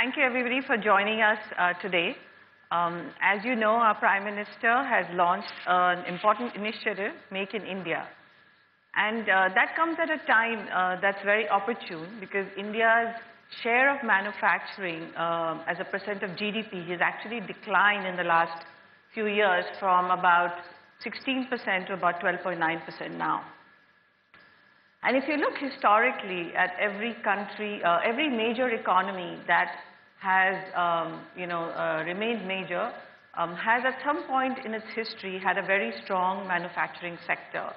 Thank you everybody for joining us today. As you know, our Prime Minister has launched an important initiative, Make in India. And that comes at a time that's very opportune because India's share of manufacturing as a percent of GDP has actually declined in the last few years from about 16% to about 12.9% now. And if you look historically at every country, every major economy that has remained major has at some point in its history had a very strong manufacturing sector.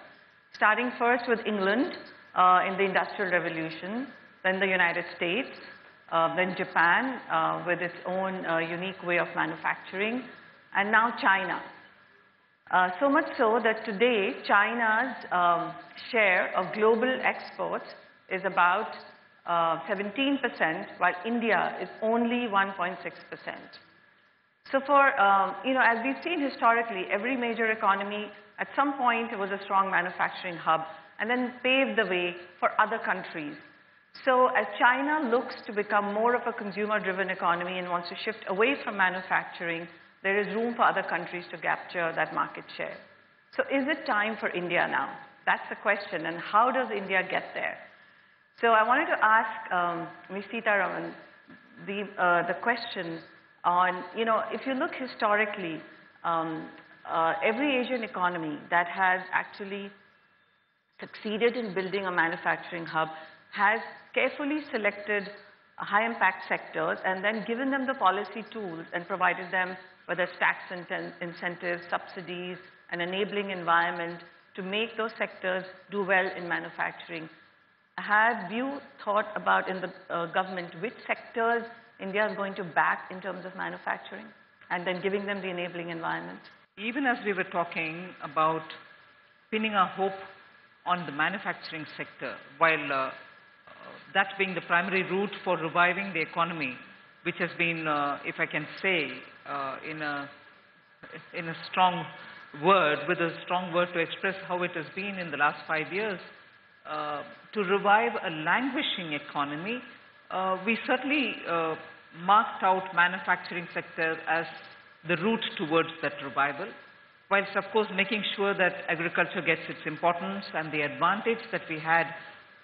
Starting first with England in the Industrial Revolution, then the United States, then Japan with its own unique way of manufacturing, and now China. So much so that today China's share of global exports is about 17%, while India is only 1.6%. So for, as we've seen historically, every major economy at some point was a strong manufacturing hub and then paved the way for other countries. So as China looks to become more of a consumer-driven economy and wants to shift away from manufacturing, there is room for other countries to capture that market share. So is it time for India now? That's the question, and how does India get there? So I wanted to ask Ms. Sitharaman the question on, if you look historically, every Asian economy that has actually succeeded in building a manufacturing hub has carefully selected high-impact sectors and then given them the policy tools and provided them whether it's tax incentives, subsidies, an enabling environment to make those sectors do well in manufacturing. Have you thought about in the government which sectors India is going to back in terms of manufacturing and then giving them the enabling environment? Even as we were talking about pinning our hope on the manufacturing sector, while that being the primary route for reviving the economy, which has been, if I can say, in a strong word, with a strong word to express how it has been in the last 5 years, to revive a languishing economy, we certainly marked out manufacturing sector as the route towards that revival, whilst of course making sure that agriculture gets its importance and the advantage that we had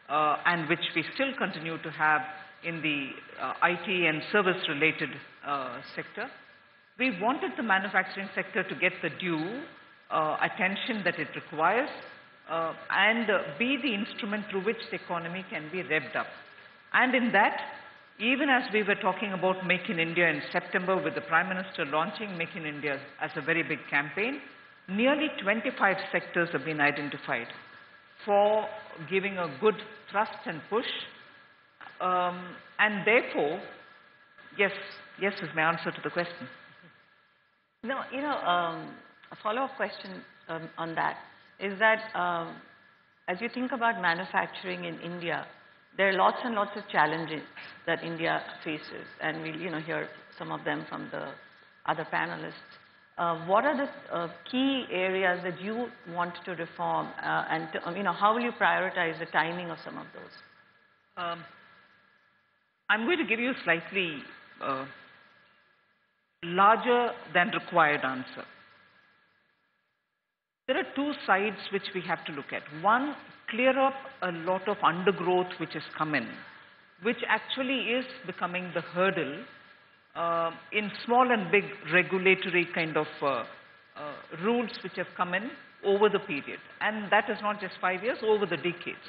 and which we still continue to have in the IT and service-related sector. We wanted the manufacturing sector to get the due attention that it requires and be the instrument through which the economy can be revved up. And in that, even as we were talking about Make in India in September with the Prime Minister launching Make in India as a very big campaign, nearly 25 sectors have been identified for giving a good thrust and push. And therefore, yes is my answer to the question. No, a follow-up question on that is that as you think about manufacturing in India, there are lots and lots of challenges that India faces, and we'll hear some of them from the other panelists. What are the key areas that you want to reform, and how will you prioritize the timing of some of those? I'm going to give you a slightly larger than required answer. There are two sides which we have to look at. One, clear up a lot of undergrowth which has come in, which actually is becoming the hurdle in small and big regulatory kind of rules which have come in over the period. And that is not just 5 years, over the decades.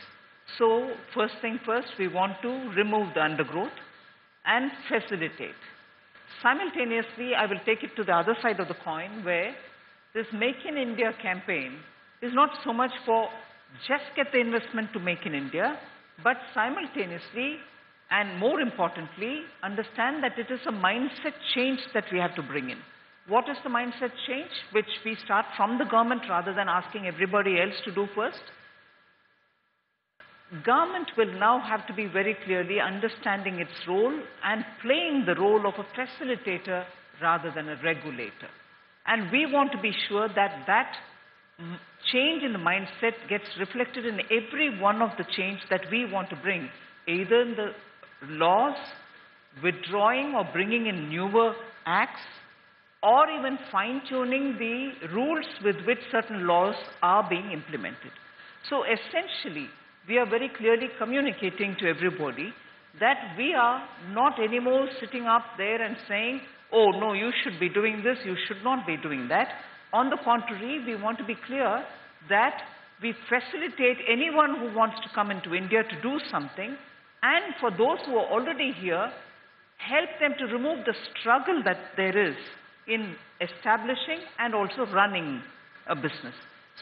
So first thing first, we want to remove the undergrowth and facilitate. Simultaneously, I will take it to the other side of the coin where this Make in India campaign is not so much for just get the investment to make in India, but simultaneously and more importantly, understand that it is a mindset change that we have to bring in. What is the mindset change? Which we start from the government rather than asking everybody else to do first. Government will now have to be very clearly understanding its role and playing the role of a facilitator rather than a regulator. And we want to be sure that that change in the mindset gets reflected in every one of the change that we want to bring, either in the laws withdrawing or bringing in newer acts, or even fine-tuning the rules with which certain laws are being implemented. So essentially, we are very clearly communicating to everybody that we are not anymore sitting up there and saying, oh no, you should be doing this, you should not be doing that. On the contrary, we want to be clear that we facilitate anyone who wants to come into India to do something, and for those who are already here, help them to remove the struggle that there is in establishing and also running a business.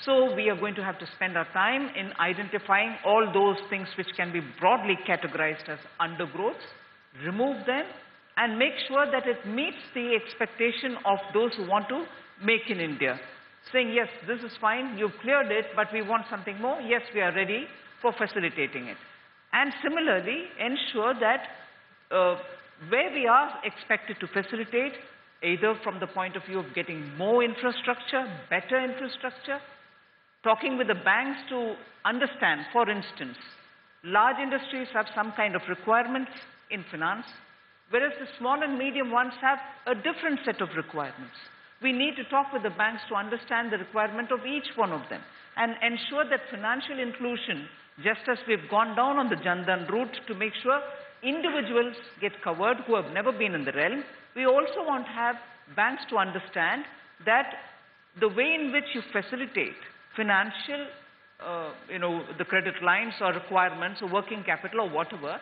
So we are going to have to spend our time in identifying all those things which can be broadly categorized as undergrowths, remove them, and make sure that it meets the expectation of those who want to make in India. Saying, yes, this is fine, you've cleared it, but we want something more. Yes, we are ready for facilitating it. And similarly, ensure that where we are expected to facilitate, either from the point of view of getting more infrastructure, better infrastructure, talking with the banks to understand, for instance, large industries have some kind of requirements in finance, whereas the small and medium ones have a different set of requirements. We need to talk with the banks to understand the requirement of each one of them and ensure that financial inclusion, just as we've gone down on the Jan Dhan route to make sure individuals get covered who have never been in the realm, we also want to have banks to understand that the way in which you facilitate financial, the credit lines or requirements or working capital or whatever,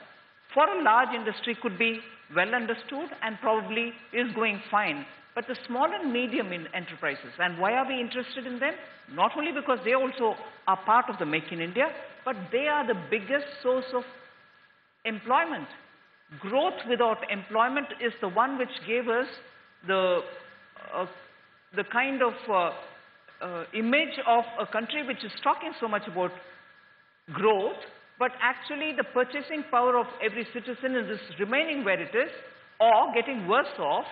for a large industry could be well understood and probably is going fine. But the small and medium enterprises, and why are we interested in them? Not only because they also are part of the Make in India, but they are the biggest source of employment. Growth without employment is the one which gave us the kind of image of a country which is talking so much about growth, but actually the purchasing power of every citizen is remaining where it is or getting worse off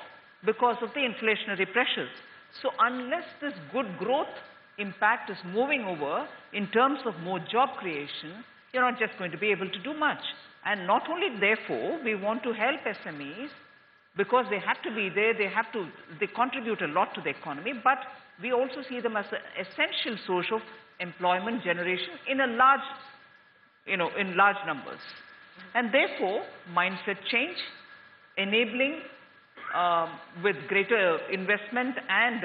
because of the inflationary pressures. So unless this good growth impact is moving over in terms of more job creation, you're not just going to be able to do much. And not only therefore, we want to help SMEs because they have to be there, they contribute a lot to the economy, but we also see them as an essential source of employment generation in a large, in large numbers. And therefore, mindset change, enabling with greater investment and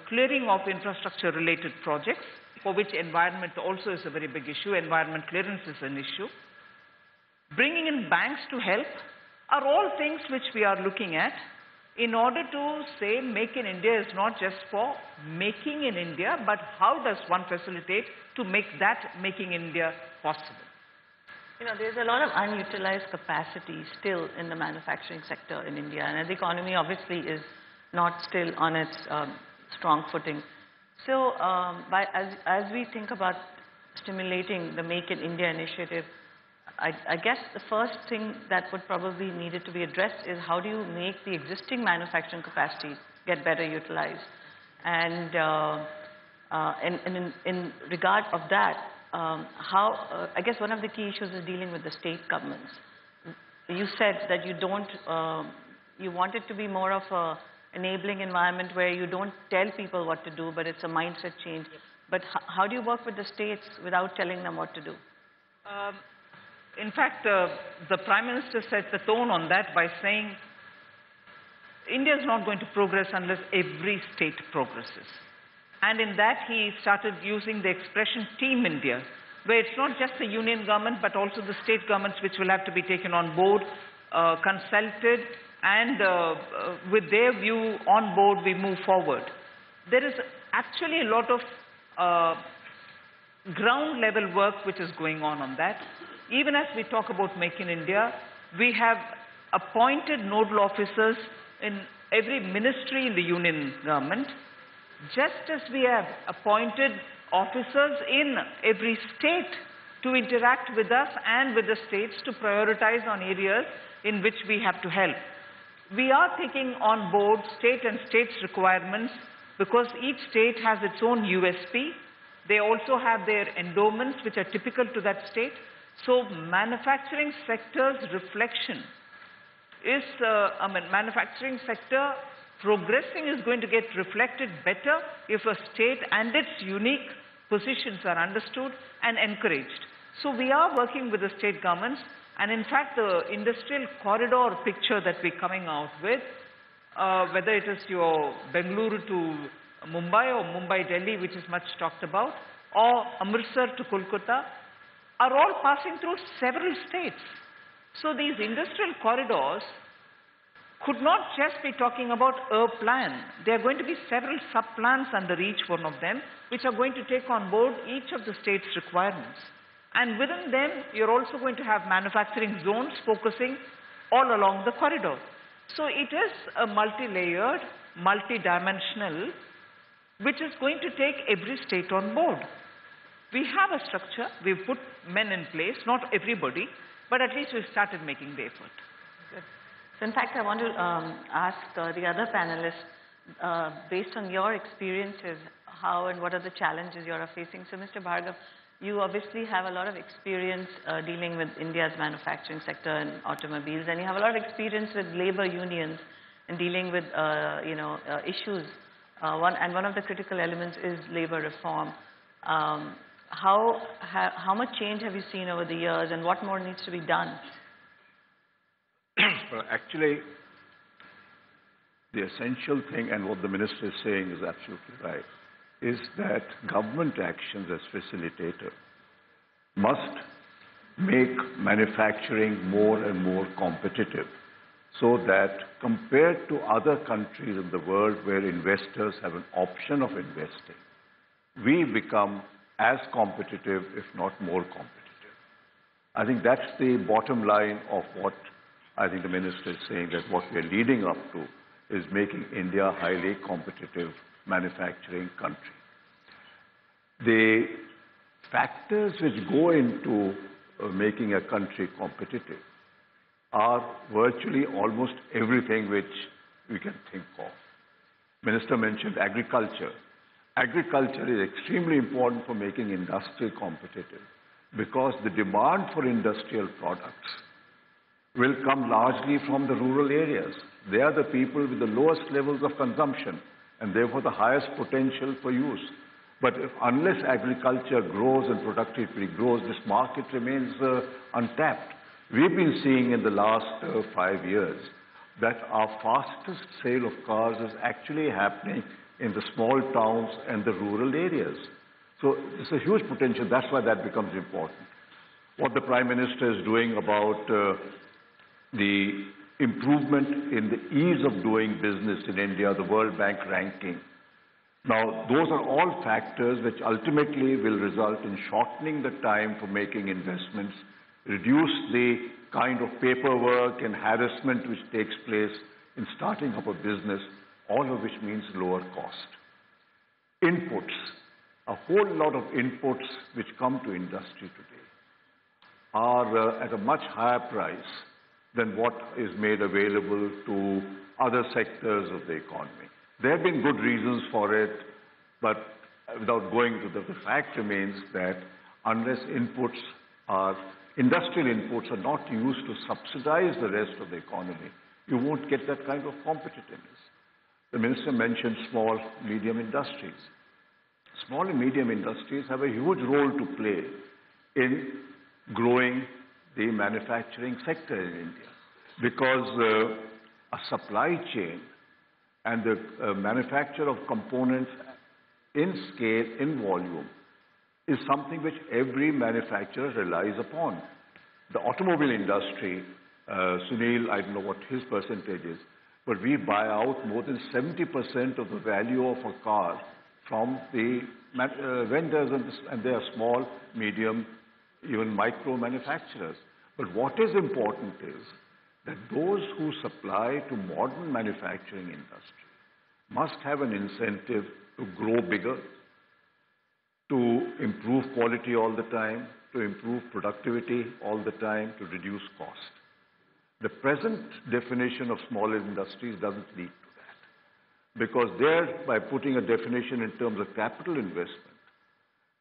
clearing of infrastructure related projects, for which environment also is a very big issue, environment clearance is an issue. Bringing in banks to help are all things which we are looking at in order to say Make in India is not just for making in India, but how does one facilitate to make that making in India possible? There's a lot of unutilized capacity still in the manufacturing sector in India, and the economy obviously is not still on its strong footing. So as we think about stimulating the Make in India initiative, I guess the first thing that would probably needed to be addressed is how do you make the existing manufacturing capacity get better utilized? And in regard of that, I guess one of the key issues is dealing with the state governments. You said that you don't, you want it to be more of a enabling environment where you don't tell people what to do, but it's a mindset change. But how do you work with the states without telling them what to do? In fact, the Prime Minister set the tone on that by saying India is not going to progress unless every state progresses. And in that he started using the expression Team India, where it's not just the union government but also the state governments which will have to be taken on board, consulted, and with their view on board we move forward. There is actually a lot of ground level work which is going on that. Even as we talk about Make in India, we have appointed nodal officers in every ministry in the union government, just as we have appointed officers in every state to interact with us and with the states to prioritize on areas in which we have to help. We are taking on board state and states' requirements because each state has its own USP. They also have their endowments which are typical to that state. So manufacturing sector's reflection is, manufacturing sector progressing is going to get reflected better if a state and its unique positions are understood and encouraged. So we are working with the state governments, and in fact the industrial corridor picture that we're coming out with, whether it is your Bengaluru to Mumbai or Mumbai-Delhi, which is much talked about, or Amritsar to Kolkata, are all passing through several states. So these industrial corridors could not just be talking about a plan. There are going to be several sub-plans under each one of them, which are going to take on board each of the state's requirements. And within them, you're also going to have manufacturing zones focusing all along the corridor. So it is a multi-layered, multi-dimensional, which is going to take every state on board. We have a structure, we've put men in place, not everybody, but at least we've started making the effort. Good. So in fact, I want to ask the other panelists, based on your experiences, how and what are the challenges you are facing. So Mr. Bhargava, you obviously have a lot of experience dealing with India's manufacturing sector and automobiles, and you have a lot of experience with labor unions and dealing with issues. One of the critical elements is labor reform. How much change have you seen over the years, and what more needs to be done? Well, actually, the essential thing, and what the minister is saying is absolutely right, is that government actions as facilitator must make manufacturing more and more competitive, so that compared to other countries in the world where investors have an option of investing, we become as competitive, if not more competitive. I think that's the bottom line of what I think the minister is saying, that what we're leading up to is making India a highly competitive manufacturing country. The factors which go into making a country competitive are virtually almost everything which we can think of. Minister mentioned agriculture. Agriculture is extremely important for making industry competitive, because the demand for industrial products will come largely from the rural areas. They are the people with the lowest levels of consumption and therefore the highest potential for use. But unless agriculture grows and productivity grows, this market remains untapped. We've been seeing in the last 5 years that our fastest sale of cars is actually happening in the small towns and the rural areas. So it's a huge potential. That's why that becomes important. What the Prime Minister is doing about the improvement in the ease of doing business in India, the World Bank ranking. Now, those are all factors which ultimately will result in shortening the time for making investments, reduce the kind of paperwork and harassment which takes place in starting up a business, all of which means lower cost. Inputs, a whole lot of inputs which come to industry today are at a much higher price than what is made available to other sectors of the economy. There have been good reasons for it, but without going to the fact remains that unless industrial inputs are not used to subsidize the rest of the economy, you won't get that kind of competitiveness. The minister mentioned small, medium industries. Small and medium industries have a huge role to play in growing the manufacturing sector in India, because a supply chain and the manufacture of components in scale, in volume, is something which every manufacturer relies upon. The automobile industry, Sunil, I don't know what his percentage is, but we buy out more than 70% of the value of a car from the vendors, and they are small, medium, even micro manufacturers. But what is important is that those who supply to modern manufacturing industry must have an incentive to grow bigger, to improve quality all the time, to improve productivity all the time, to reduce cost. The present definition of small industries doesn't lead to that, because there, by putting a definition in terms of capital investment,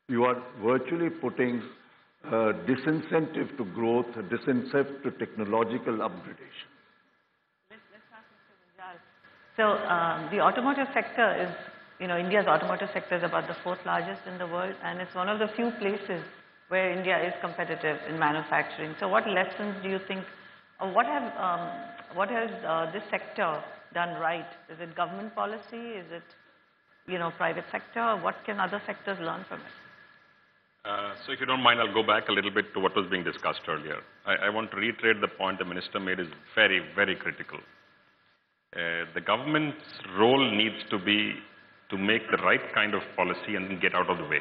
you are virtually putting disincentive to growth, a disincentive to technological upgradation. So the automotive sector is, India's automotive sector is about the 4th largest in the world, and it's one of the few places where India is competitive in manufacturing. So what lessons do you think, or what has this sector done right? Is it government policy? Is it, private sector? What can other sectors learn from it? So if you don't mind, I'll go back a little bit to what was being discussed earlier. I want to reiterate the point the minister made is very, very critical. The government's role needs to be to make the right kind of policy and then get out of the way,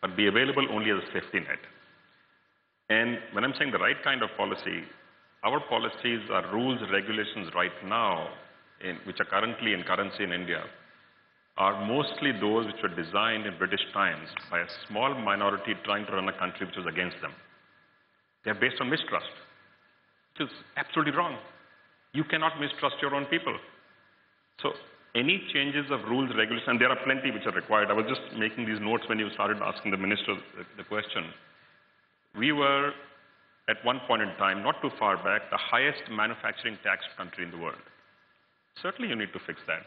but be available only as a safety net. And when I'm saying the right kind of policy, our policies are rules, regulations right now, which are currently in currency in India, are mostly those which were designed in British times by a small minority trying to run a country which was against them. They're based on mistrust, which is absolutely wrong. You cannot mistrust your own people. So any changes of rules, regulations, and there are plenty which are required. I was just making these notes when you started asking the minister the question. We were, at one point in time, not too far back, the highest manufacturing taxed country in the world. Certainly you need to fix that.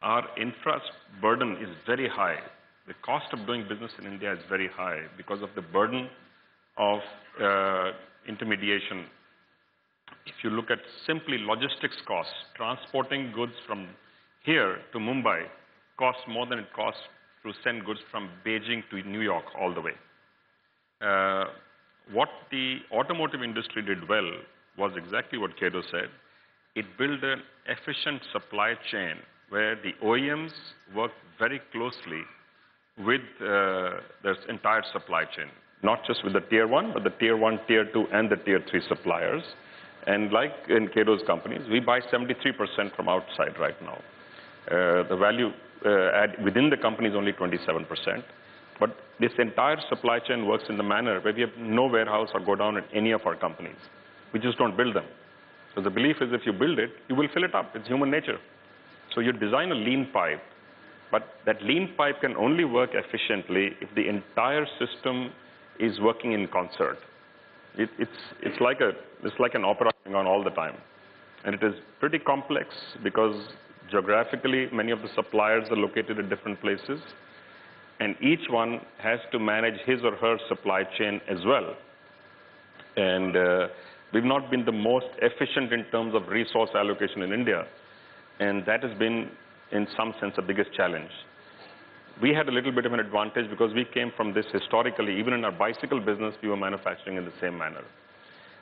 Our infra burden is very high. The cost of doing business in India is very high because of the burden of intermediation. If you look at simply logistics costs, transporting goods from here to Mumbai costs more than it costs to send goods from Beijing to New York all the way. What the automotive industry did well was exactly what Kedo said. It built an efficient supply chain where the OEMs worked very closely with this entire supply chain, not just with the tier 1, but the tier 1, tier 2, and the tier 3 suppliers. And like in Kedo's companies, we buy 73% from outside right now. The value add within the company is only 27%. But this entire supply chain works in the manner where we have no warehouse or go down at any of our companies. We just don't build them. So the belief is if you build it, you will fill it up. It's human nature. So you design a lean pipe, but that lean pipe can only work efficiently if the entire system is working in concert. It's like an opera going on all the time. And it is pretty complex because geographically many of the suppliers are located at different places, and each one has to manage his or her supply chain as well. And we've not been the most efficient in terms of resource allocation in India, and that has been, in some sense, the biggest challenge. We had a little bit of an advantage because we came from this historically. Even in our bicycle business, we were manufacturing in the same manner.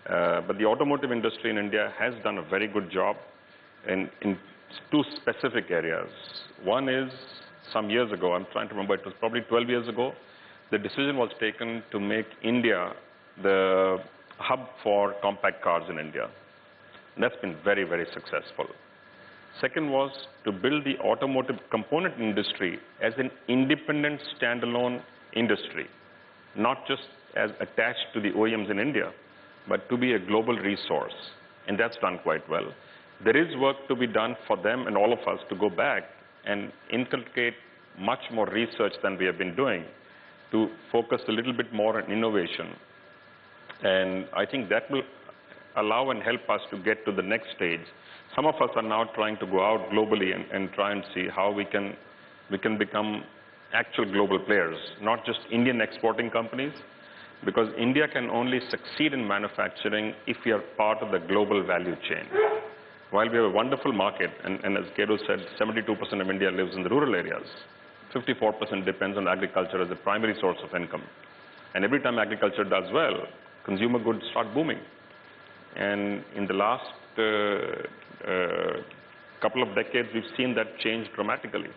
But the automotive industry in India has done a very good job in two specific areas. One is, some years ago, I'm trying to remember, it was probably 12 years ago, the decision was taken to make India the hub for compact cars in India. And that's been very, very successful. Second was to build the automotive component industry as an independent, standalone industry, not just as attached to the OEMs in India, but to be a global resource. And that's done quite well. There is work to be done for them and all of us to go back and inculcate much more research than we have been doing to focus a little bit more on innovation. And I think that will allow and help us to get to the next stage. Some of us are now trying to go out globally and try and see how we can become actual global players, not just Indian exporting companies, because India can only succeed in manufacturing if we are part of the global value chain. While we have a wonderful market, and as Kedo said, 72% of India lives in the rural areas. 54% depends on agriculture as a primary source of income. And every time agriculture does well, consumer goods start booming. And in the last couple of decades, we've seen that change dramatically.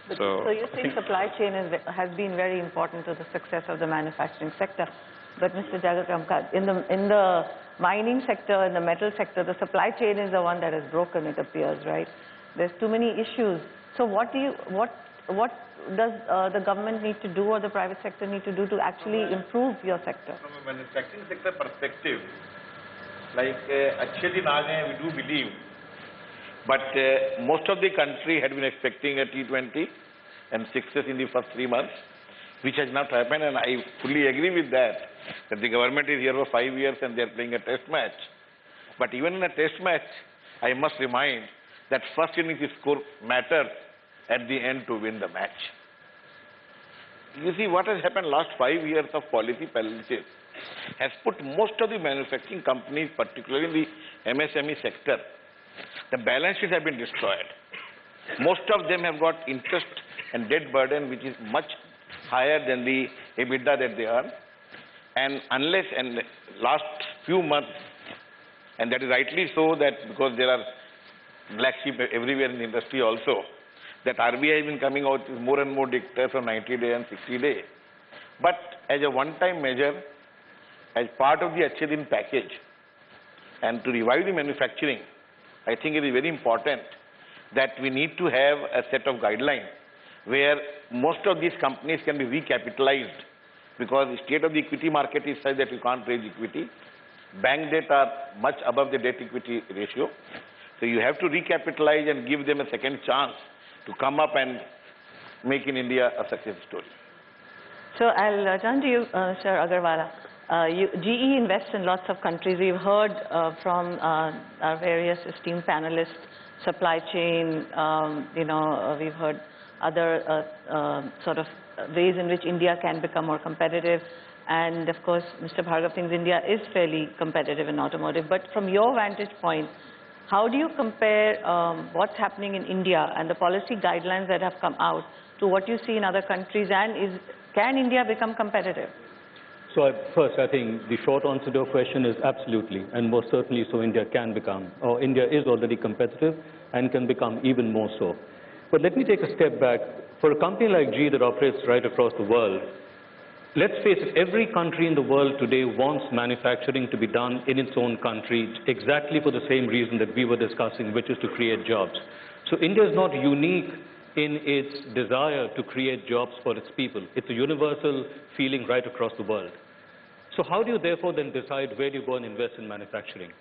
Right. So you think supply chain has been very important to the success of the manufacturing sector. But Mr. Jagatramka, in the mining sector, in the metal sector, the supply chain is the one that is broken, it appears, right? There's too many issues. So what does the government need to do or the private sector need to do to actually improve your sector? From a manufacturing sector perspective, like actually now we do believe, but most of the country had been expecting a T20 and success in the first 3 months, which has not happened, and I fully agree with that the government is here for 5 years and they are playing a test match. But even in a test match, I must remind that first innings score matters at the end to win the match. You see, what has happened last 5 years of policy paralysis has put most of the manufacturing companies, particularly in the MSME sector, the balance sheets have been destroyed. Most of them have got interest and debt burden which is much higher than the EBITDA that they earn. And unless, and last few months, and that is rightly so, that because there are black sheep everywhere in the industry also, that RBI has been coming out with more and more dictators from 90-day and 60-day. But as a one-time measure, as part of the Achhe Din package, and to revive the manufacturing, I think it is very important that we need to have a set of guidelines where most of these companies can be recapitalized, because the state of the equity market is such that you can't raise equity. Bank debt are much above the debt-equity ratio. So you have to recapitalize and give them a second chance to come up and make in India a success story. So I'll turn to you, Sir Agrawala. GE invests in lots of countries. We've heard from our various esteemed panelists, supply chain, we've heard other sort of ways in which India can become more competitive. And of course, Mr. Bhargava thinks India is fairly competitive in automotive. But from your vantage point, how do you compare what's happening in India and the policy guidelines that have come out to what you see in other countries? And can India become competitive? So first, I think the short answer to your question is absolutely, and most certainly so India can become, or India is already competitive and can become even more so. But let me take a step back. For a company like GE that operates right across the world, let's face it, every country in the world today wants manufacturing to be done in its own country exactly for the same reason that we were discussing, which is to create jobs. So India is not unique in its desire to create jobs for its people. It's a universal feeling right across the world. So how do you therefore then decide where you go and invest in manufacturing?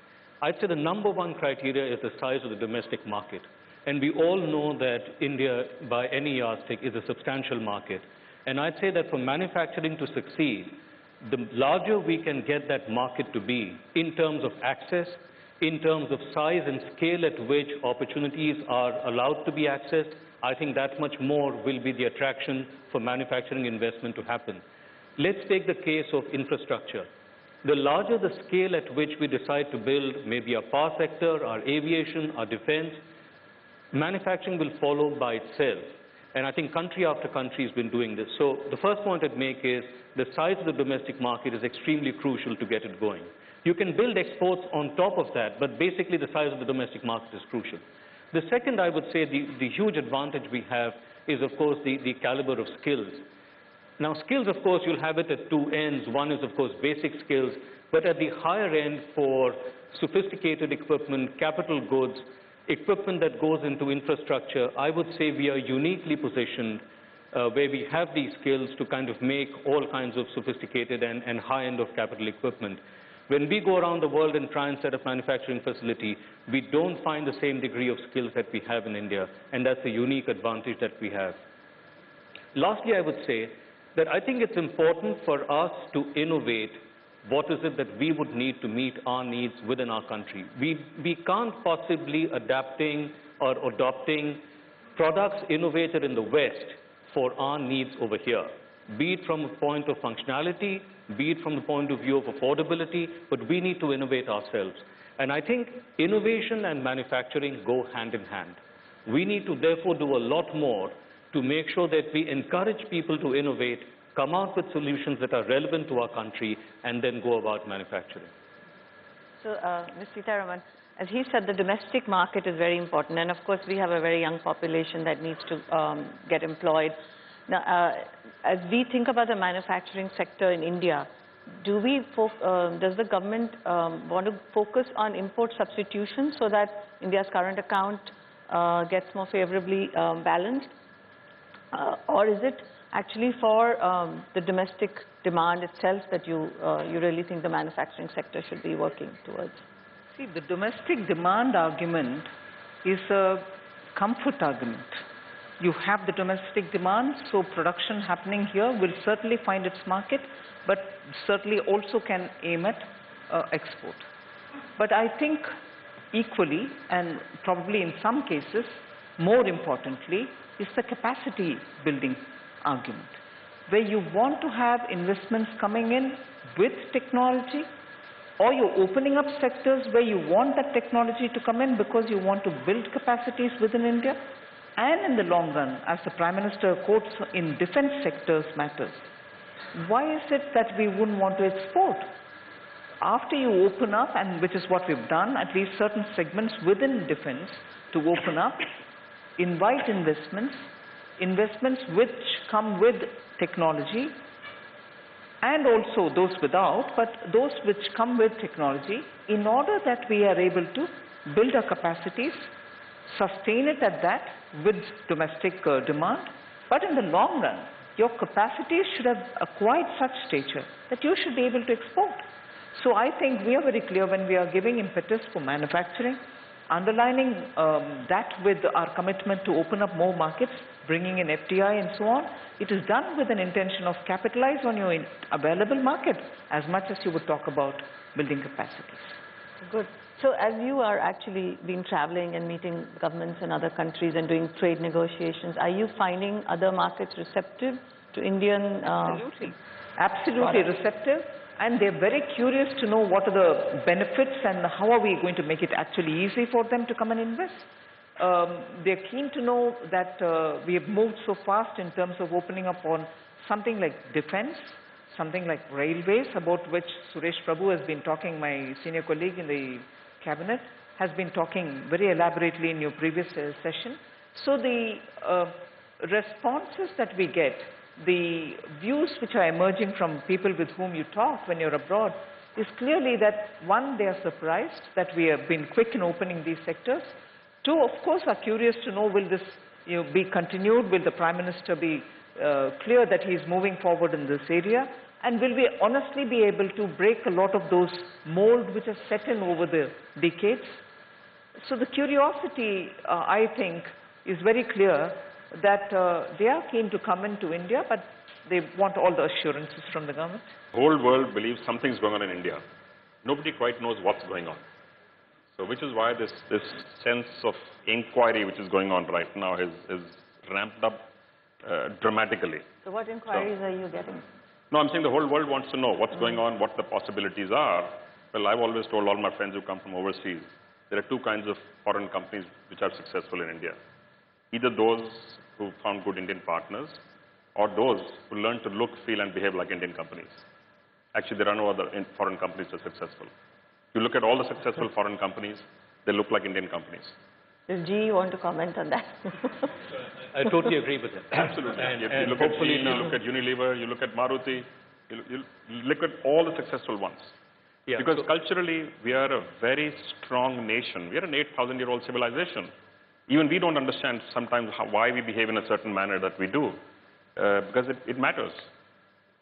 I'd say the number one criteria is the size of the domestic market. And we all know that India, by any yardstick, is a substantial market. And I'd say that for manufacturing to succeed, the larger we can get that market to be in terms of access, in terms of size and scale at which opportunities are allowed to be accessed, I think that much more will be the attraction for manufacturing investment to happen. Let's take the case of infrastructure. The larger the scale at which we decide to build maybe our power sector, our aviation, our defense, manufacturing will follow by itself. And I think country after country has been doing this. So the first point I'd make is the size of the domestic market is extremely crucial to get it going. You can build exports on top of that, but basically the size of the domestic market is crucial. The second, I would say, the huge advantage we have is, of course, the caliber of skills. Now, skills, of course, you'll have it at two ends. One is, of course, basic skills, but at the higher end for sophisticated equipment, capital goods, equipment that goes into infrastructure, I would say we are uniquely positioned where we have these skills to kind of make all kinds of sophisticated and high end of capital equipment. When we go around the world and try and set up manufacturing facility, we don't find the same degree of skills that we have in India, and that's a unique advantage that we have. Lastly, I would say that I think it's important for us to innovate what is it that we would need to meet our needs within our country. We can't possibly adapting or adopting products innovated in the West for our needs over here, be it from a point of functionality, be it from the point of view of affordability, but we need to innovate ourselves. And I think innovation and manufacturing go hand in hand. We need to therefore do a lot more to make sure that we encourage people to innovate, come out with solutions that are relevant to our country, and then go about manufacturing. So, Ms. Sitharaman, as he said, the domestic market is very important, and of course we have a very young population that needs to get employed. Now, as we think about the manufacturing sector in India, does the government want to focus on import substitution so that India's current account gets more favorably balanced? Or is it actually for the domestic demand itself that you really think the manufacturing sector should be working towards? See, the domestic demand argument is a comfort argument. You have the domestic demand, so production happening here will certainly find its market, but certainly also can aim at export. But I think equally, and probably in some cases, more importantly, is the capacity building argument, where you want to have investments coming in with technology, or you're opening up sectors where you want that technology to come in because you want to build capacities within India. And in the long run, as the Prime Minister quotes, in defense sectors matters. Why is it that we wouldn't want to export? After you open up, and which is what we've done, at least certain segments within defense to open up, invite investments which come with technology, and also those without, but those which come with technology, in order that we are able to build our capacities, sustain it at that with domestic demand. But in the long run, your capacities should have acquired such stature that you should be able to export. So I think we are very clear when we are giving impetus for manufacturing, underlining that with our commitment to open up more markets, bringing in FDI and so on. It is done with an intention of capitalize on your available market as much as you would talk about building capacities. Good. So as you are actually been traveling and meeting governments in other countries and doing trade negotiations, are you finding other markets receptive to Indian Absolutely receptive, and they're very curious to know what are the benefits and how are we going to make it actually easy for them to come and invest. They're keen to know that we have moved so fast in terms of opening up on something like defense, something like railways, about which Suresh Prabhu has been talking, my senior colleague in the cabinet, has been talking very elaborately in your previous session. So the responses that we get, the views which are emerging from people with whom you talk when you're abroad, is clearly that, one, they are surprised that we have been quick in opening these sectors. Two, of course, are curious to know, will this be continued? Will the Prime Minister be clear that he is moving forward in this area? And will we honestly be able to break a lot of those molds which are set in over the decades? So the curiosity, I think, is very clear that they are keen to come into India, but they want all the assurances from the government. The whole world believes something's going on in India. Nobody quite knows what's going on. So which is why this sense of inquiry which is going on right now is ramped up dramatically. So what inquiries are you getting? No, I'm saying the whole world wants to know what's going on, what the possibilities are. Well, I've always told all my friends who come from overseas, there are two kinds of foreign companies which are successful in India. Either those who found good Indian partners, or those who learn to look, feel and behave like Indian companies. Actually, there are no other foreign companies that are successful. If you look at all the successful foreign companies, they look like Indian companies. Does GE want to comment on that? I totally agree with it. Absolutely. And you look at GE, you look at Unilever, you look at Maruti, you look at all the successful ones. Yeah, because culturally, we are a very strong nation. We are an 8,000-year-old civilization. Even we don't understand sometimes why we behave in a certain manner that we do, because it matters.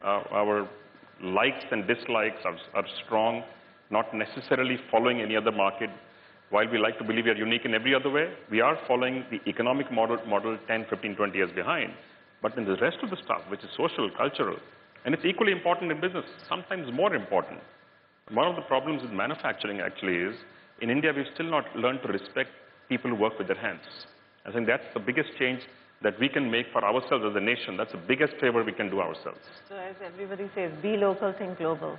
Our likes and dislikes are strong, not necessarily following any other market. While we like to believe we are unique in every other way, we are following the economic model 10, 15, 20 years behind. But in the rest of the stuff, which is social, cultural, and it's equally important in business, sometimes more important. One of the problems with manufacturing actually is, in India, we've still not learned to respect people who work with their hands. I think that's the biggest change that we can make for ourselves as a nation. That's the biggest favor we can do ourselves. So as everybody says, be local, think global.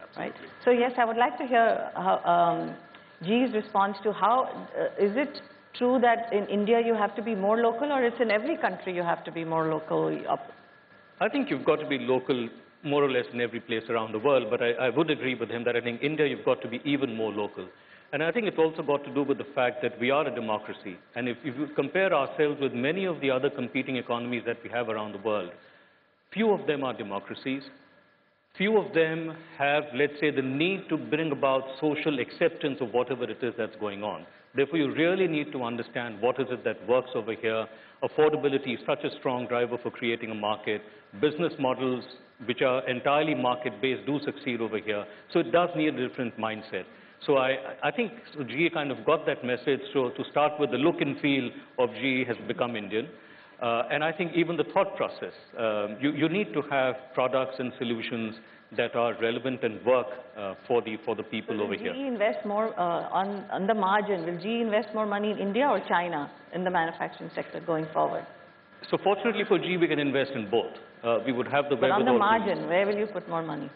Absolutely. Right? So yes, I would like to hear how, GE's response to how, is it true that in India you have to be more local, or it's in every country you have to be more local? I think you've got to be local more or less in every place around the world, but I would agree with him that I think India you've got to be even more local. And I think it's also got to do with the fact that we are a democracy. And if you compare ourselves with many of the other competing economies that we have around the world, few of them are democracies. Few of them have, let's say, the need to bring about social acceptance of whatever it is that's going on. Therefore, you really need to understand what is it that works over here. Affordability is such a strong driver for creating a market. Business models, which are entirely market-based, do succeed over here. So it does need a different mindset. So I think GE kind of got that message. So to start with, the look and feel of GE has become Indian. And I think even the thought process, you need to have products and solutions that are relevant and work for the people over here. Will GE invest more on the margin? Will GE invest more money in India or China in the manufacturing sector going forward? So fortunately for GE, we can invest in both. We would have the But on the margin, where will you put more money?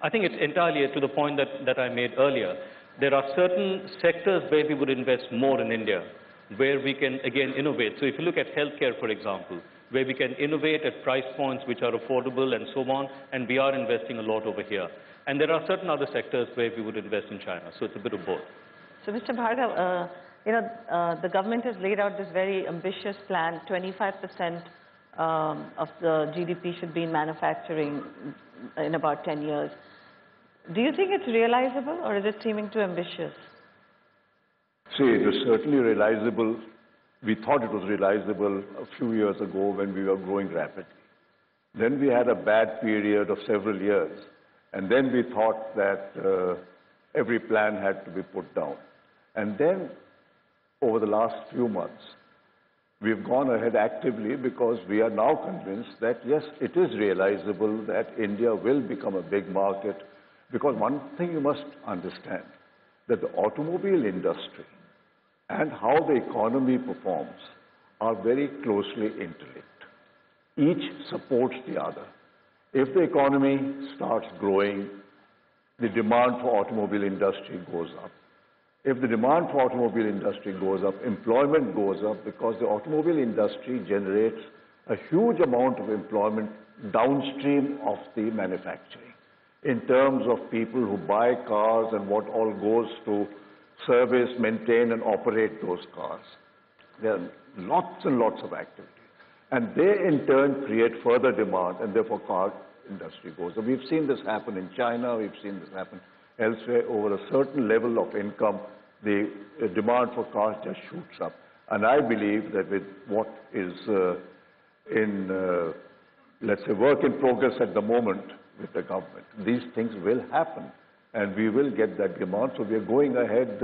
I think it's entirely to the point that I made earlier. There are certain sectors where we would invest more in India, where we can, again, innovate. So if you look at healthcare, for example, where we can innovate at price points which are affordable and so on, and we are investing a lot over here. And there are certain other sectors where we would invest in China. So it's a bit of both. So Mr. Bhargava, the government has laid out this very ambitious plan, 25% of the GDP should be in manufacturing in about 10 years. Do you think it's realizable, or is it seeming too ambitious? See, it was certainly realizable. We thought it was realizable a few years ago when we were growing rapidly. Then we had a bad period of several years, and then we thought that every plan had to be put down. And then, over the last few months, we've gone ahead actively because we are now convinced that, yes, it is realizable that India will become a big market. Because one thing you must understand, that the automobile industry and how the economy performs are very closely interlinked. Each supports the other. If the economy starts growing, the demand for automobile industry goes up. If the demand for automobile industry goes up, employment goes up because the automobile industry generates a huge amount of employment downstream of the manufacturing in terms of people who buy cars and what all goes to service, maintain and operate those cars. There are lots and lots of activities. And they in turn create further demand and therefore car industry goes up. We've seen this happen in China, we've seen this happen elsewhere. Over a certain level of income, the demand for cars just shoots up. And I believe that with what is let's say, work in progress at the moment with the government, these things will happen. And we will get that demand. So we are going ahead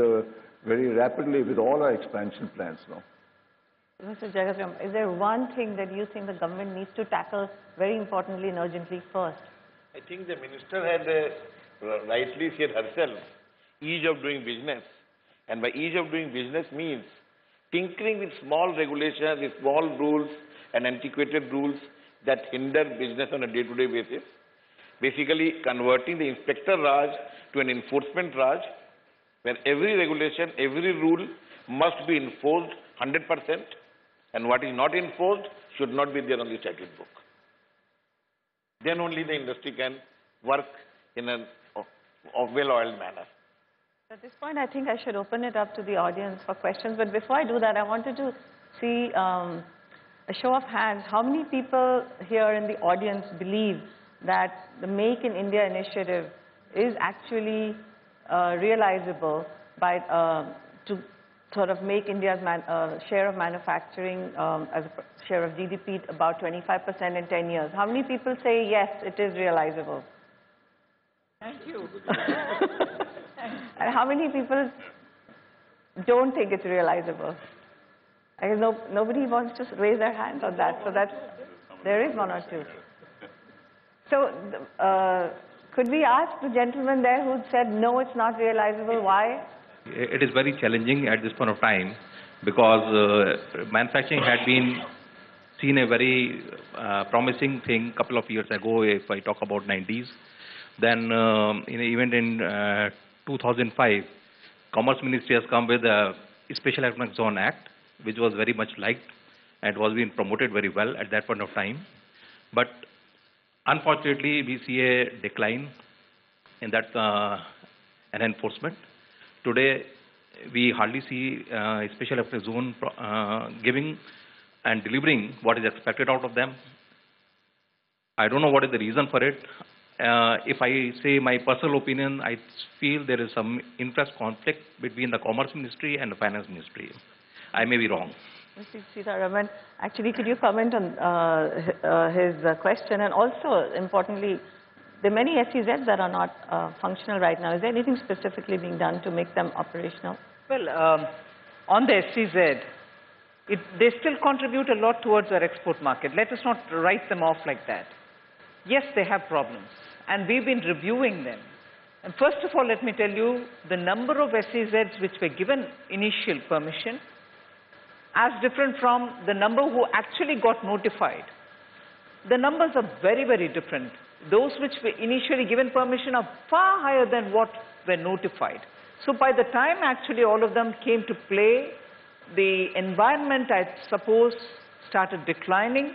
very rapidly with all our expansion plans now. Mr. Jagatramka, is there one thing that you think the government needs to tackle very importantly and urgently first? I think the minister had rightly said herself, ease of doing business. And by ease of doing business means tinkering with small regulations, with small rules and antiquated rules that hinder business on a day-to-day basis. Basically converting the inspector Raj to an enforcement Raj, where every regulation, every rule must be enforced 100%, and what is not enforced should not be there on the statute book. Then only the industry can work in a well-oiled manner. At this point, I think I should open it up to the audience for questions. But before I do that, I wanted to see a show of hands. How many people here in the audience believe that the Make in India initiative is actually realizable by, to sort of make India's share of manufacturing as a share of GDP about 25% in 10 years? How many people say, yes, it is realizable? Thank you. And how many people don't think it's realizable? I guess nobody wants to raise their hand on that. So there is one or two. So could we ask the gentleman there who said, no, it's not realizable, why? It is very challenging at this point of time because manufacturing had been seen a very promising thing a couple of years ago, if I talk about 90s. Then even in 2005, Commerce Ministry has come with a Special Economic Zone Act, which was very much liked and was being promoted very well at that point of time. But unfortunately, we see a decline in that enforcement. Today, we hardly see Special Economic Zone giving and delivering what is expected out of them. I don't know what is the reason for it. If I say my personal opinion, I feel there is some interest conflict between the Commerce Ministry and the Finance Ministry. I may be wrong. Mr. Sitharaman, actually, could you comment on his question? And also, importantly, there are many SEZs that are not functional right now. Is there anything specifically being done to make them operational? Well, on the SEZ, They still contribute a lot towards our export market. Let us not write them off like that. Yes, they have problems, and we've been reviewing them. And first of all, let me tell you, the number of SEZs which were given initial permission, as different from the number who actually got notified. The numbers are very, very different. Those which were initially given permission are far higher than what were notified. So by the time actually all of them came to play, the environment, I suppose, started declining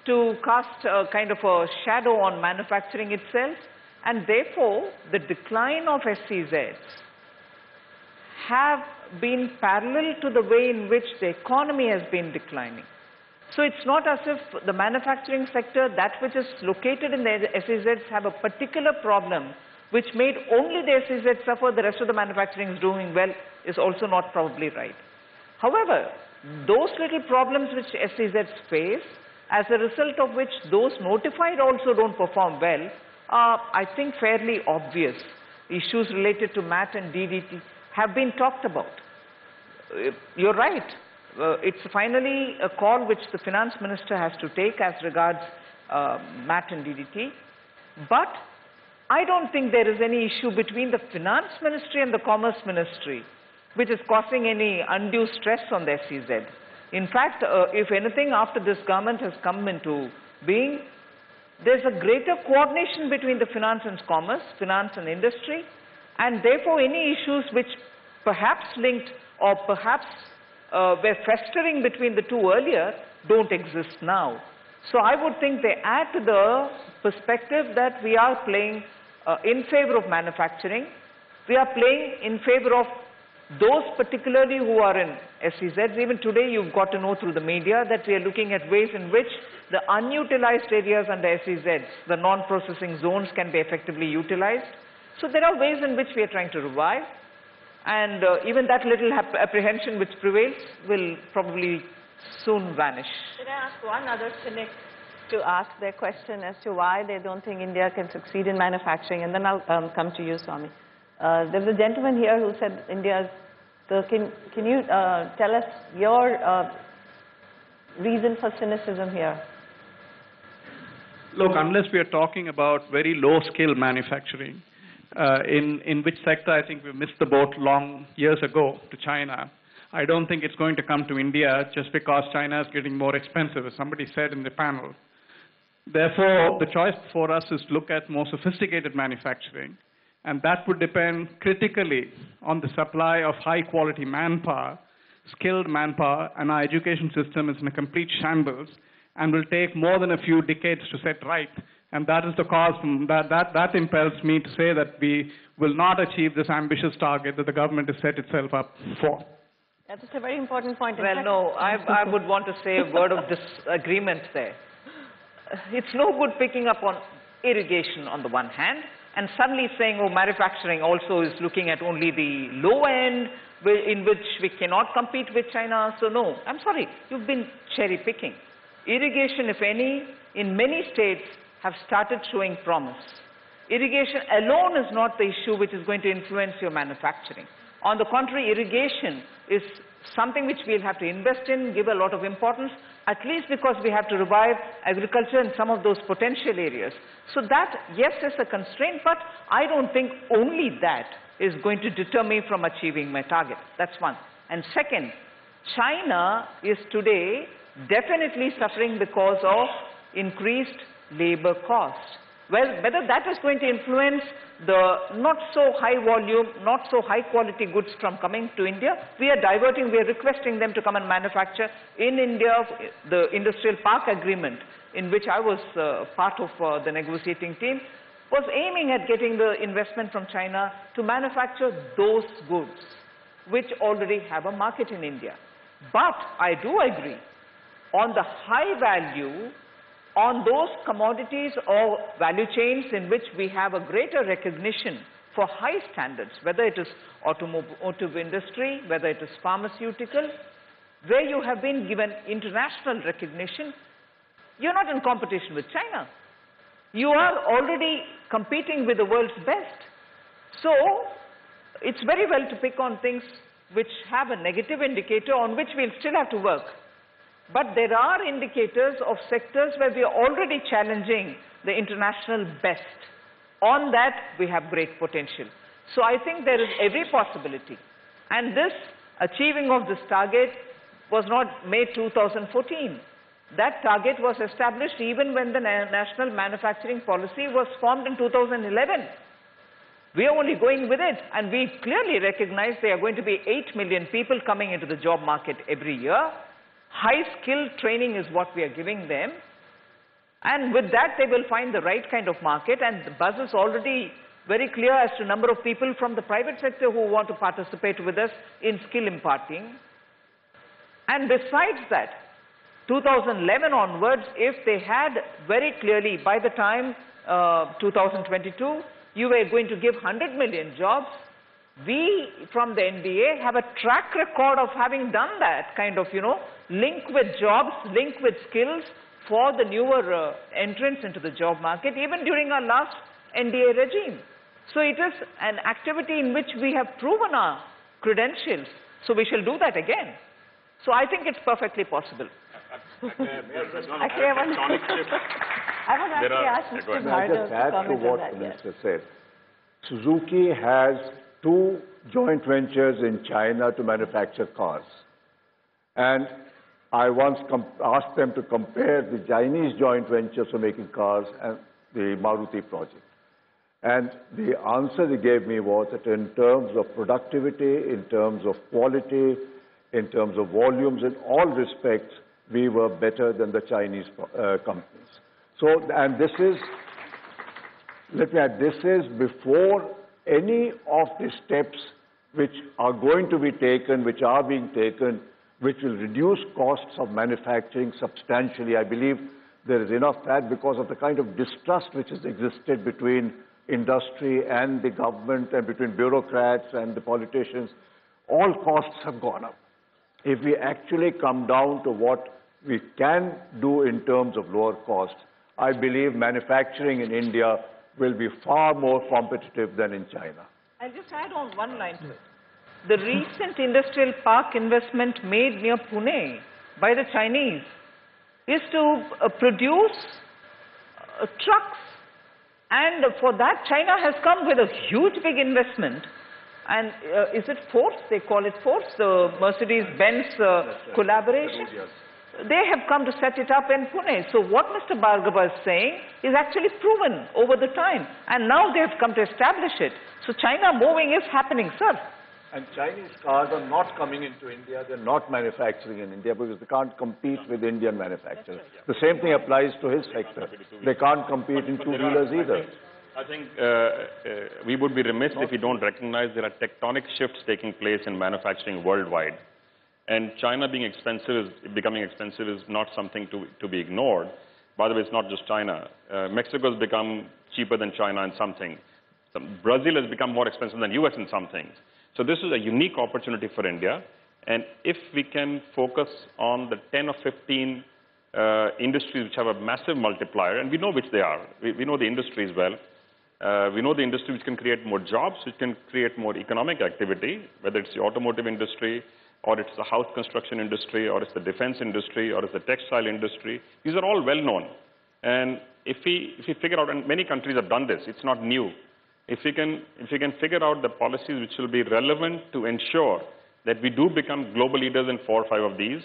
to cast a kind of a shadow on manufacturing itself, and therefore the decline of SEZs have been parallel to the way in which the economy has been declining. So it's not as if the manufacturing sector, that which is located in the SEZs, have a particular problem which made only the SEZ suffer, the rest of the manufacturing is doing well, is also not probably right. However, those little problems which SEZs face, as a result of which those notified also don't perform well, are, I think, fairly obvious. Issues related to MAT and DDT have been talked about. You're right. It's finally a call which the Finance Minister has to take as regards MAT and DDT. But I don't think there is any issue between the Finance Ministry and the Commerce Ministry which is causing any undue stress on the SEZ. In fact, if anything, after this government has come into being, there's a greater coordination between the finance and commerce, finance and industry, and therefore any issues which perhaps linked or perhaps were festering between the two earlier don't exist now. So I would think they add to the perspective that we are playing in favor of manufacturing. We are playing in favor of those particularly who are in SEZs. Even today you've got to know through the media that we are looking at ways in which the unutilized areas under SEZs, the non-processing zones, can be effectively utilized. So there are ways in which we are trying to revive, and even that little apprehension which prevails will probably soon vanish. Should I ask one other cynic to ask their question as to why they don't think India can succeed in manufacturing, and then I'll come to you, Swami. There's a gentleman here who said India. So can you tell us your reason for cynicism here? Look, unless we are talking about very low-skill manufacturing, in which sector I think we missed the boat long years ago to China. I don't think it's going to come to India just because China is getting more expensive, as somebody said in the panel. Therefore, the choice for us is to look at more sophisticated manufacturing, and that would depend critically on the supply of high-quality manpower, skilled manpower, and our education system is in a complete shambles and will take more than a few decades to set right. And that is the cause that impels me to say that we will not achieve this ambitious target that the government has set itself up for. That's a very important point. Well, no, I would want to say a word of disagreement there. It's no good picking up on irrigation on the one hand and suddenly saying, oh, manufacturing also is looking at only the low end in which we cannot compete with China. So no, I'm sorry, you've been cherry picking. Irrigation, if any, in many states have started showing promise. Irrigation alone is not the issue which is going to influence your manufacturing. On the contrary, irrigation is something which we'll have to invest in, give a lot of importance, at least because we have to revive agriculture in some of those potential areas. So that, yes, is a constraint, but I don't think only that is going to deter me from achieving my target. That's one. And second, China is today definitely suffering because of increased labor costs. Well, whether that is going to influence the not so high volume, not so high quality goods from coming to India, we are requesting them to come and manufacture in India. The Industrial Park Agreement, in which I was part of the negotiating team, was aiming at getting the investment from China to manufacture those goods, which already have a market in India. But I do agree, on the high value, on those commodities or value chains in which we have a greater recognition for high standards, whether it is automotive industry, whether it is pharmaceutical, where you have been given international recognition, you're not in competition with China. You are already competing with the world's best. So it's very well to pick on things which have a negative indicator on which we'll still have to work. But there are indicators of sectors where we are already challenging the international best. On that, we have great potential. So I think there is every possibility. And this achieving of this target was not May 2014. That target was established even when the National Manufacturing Policy was formed in 2011. We are only going with it, and we clearly recognize there are going to be 8 million people coming into the job market every year. High-skilled training is what we are giving them. And with that, they will find the right kind of market, and the buzz is already very clear as to number of people from the private sector who want to participate with us in skill imparting. And besides that, 2011 onwards, if they had very clearly, by the time 2022, you were going to give 100 million jobs, we from the NBA have a track record of having done that kind of, link with jobs, link with skills for the newer entrants into the job market, even during our last NDA regime. So it is an activity in which we have proven our credentials. So we shall do that again. So I think it's perfectly possible. Actually, I want to ask Mr. Bhargava just add to what the Minister said. Suzuki has 2 joint ventures in China to manufacture cars. And I once asked them to compare the Chinese joint ventures for making cars and the Maruti project. And the answer they gave me was that in terms of productivity, in terms of quality, in terms of volumes, in all respects, we were better than the Chinese companies. So, and this is, let me add, this is before any of the steps which are going to be taken, which are being taken, which will reduce costs of manufacturing substantially. I believe there is enough that because of the kind of distrust which has existed between industry and the government and between bureaucrats and the politicians, all costs have gone up. If we actually come down to what we can do in terms of lower costs, I believe manufacturing in India will be far more competitive than in China. I'll just add on one line to it. The recent industrial park investment made near Pune by the Chinese is to produce trucks. And for that, China has come with a huge big investment. And is it Force? They call it Force, the Mercedes-Benz collaboration. They have come to set it up in Pune. So what Mr. Bhargava is saying is actually proven over the time. And now they have come to establish it. So China moving is happening, sir. And Chinese cars are not coming into India. They're not manufacturing in India because they can't compete with Indian manufacturers. The same thing applies to his sector. They can't compete in two-wheelers either. I think we would be remiss if we don't recognize there are tectonic shifts taking place in manufacturing worldwide. And China being expensive, becoming expensive is not something to be ignored. By the way, it's not just China. Mexico has become cheaper than China in some things. Brazil has become more expensive than US in some things. So this is a unique opportunity for India. And if we can focus on the 10 or 15 industries which have a massive multiplier, and we know which they are. We know the industries well. We know the industry which can create more jobs, which can create more economic activity, whether it's the automotive industry, or it's the house construction industry, or it's the defense industry, or it's the textile industry. These are all well known. And if we figure out, and many countries have done this, it's not new. If we can figure out the policies which will be relevant to ensure that we do become global leaders in 4 or 5 of these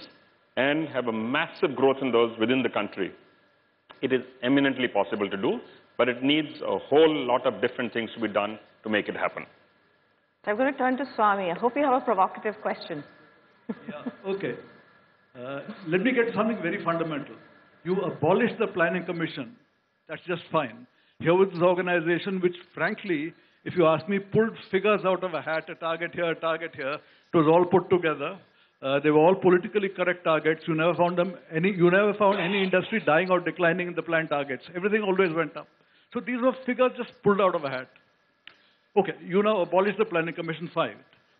and have a massive growth in those within the country, it is eminently possible to do, but it needs a whole lot of different things to be done to make it happen. So I'm going to turn to Swami. I hope you have a provocative question. Yeah, okay. Let me get something very fundamental. You abolish the Planning Commission. That's just fine. Here was this organization which, frankly, if you ask me, pulled figures out of a hat, a target here, a target here. It was all put together. They were all politically correct targets. You never found any industry dying or declining in the planned targets. Everything always went up. So these were figures just pulled out of a hat. Okay, you now abolish the Planning Commission 5.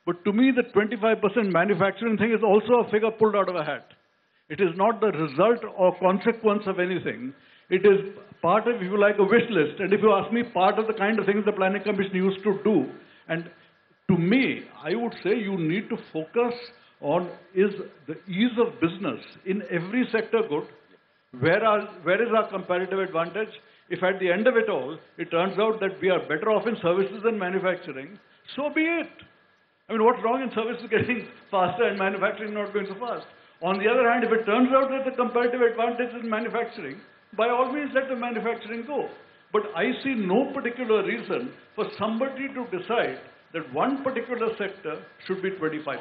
But to me, the 25% manufacturing thing is also a figure pulled out of a hat. It is not the result or consequence of anything. It is part of, if you like, a wish list. And if you ask me, part of the kind of things the Planning Commission used to do. And To me, I would say you need to focus on is the ease of business in every sector good? Where is our competitive advantage? If at the end of it all, it turns out that we are better off in services than manufacturing, so be it. I mean, what's wrong in services getting faster and manufacturing not going so fast? On the other hand, if it turns out that the competitive advantage is manufacturing, by all means let the manufacturing go. But I see no particular reason for somebody to decide that one particular sector should be 25%.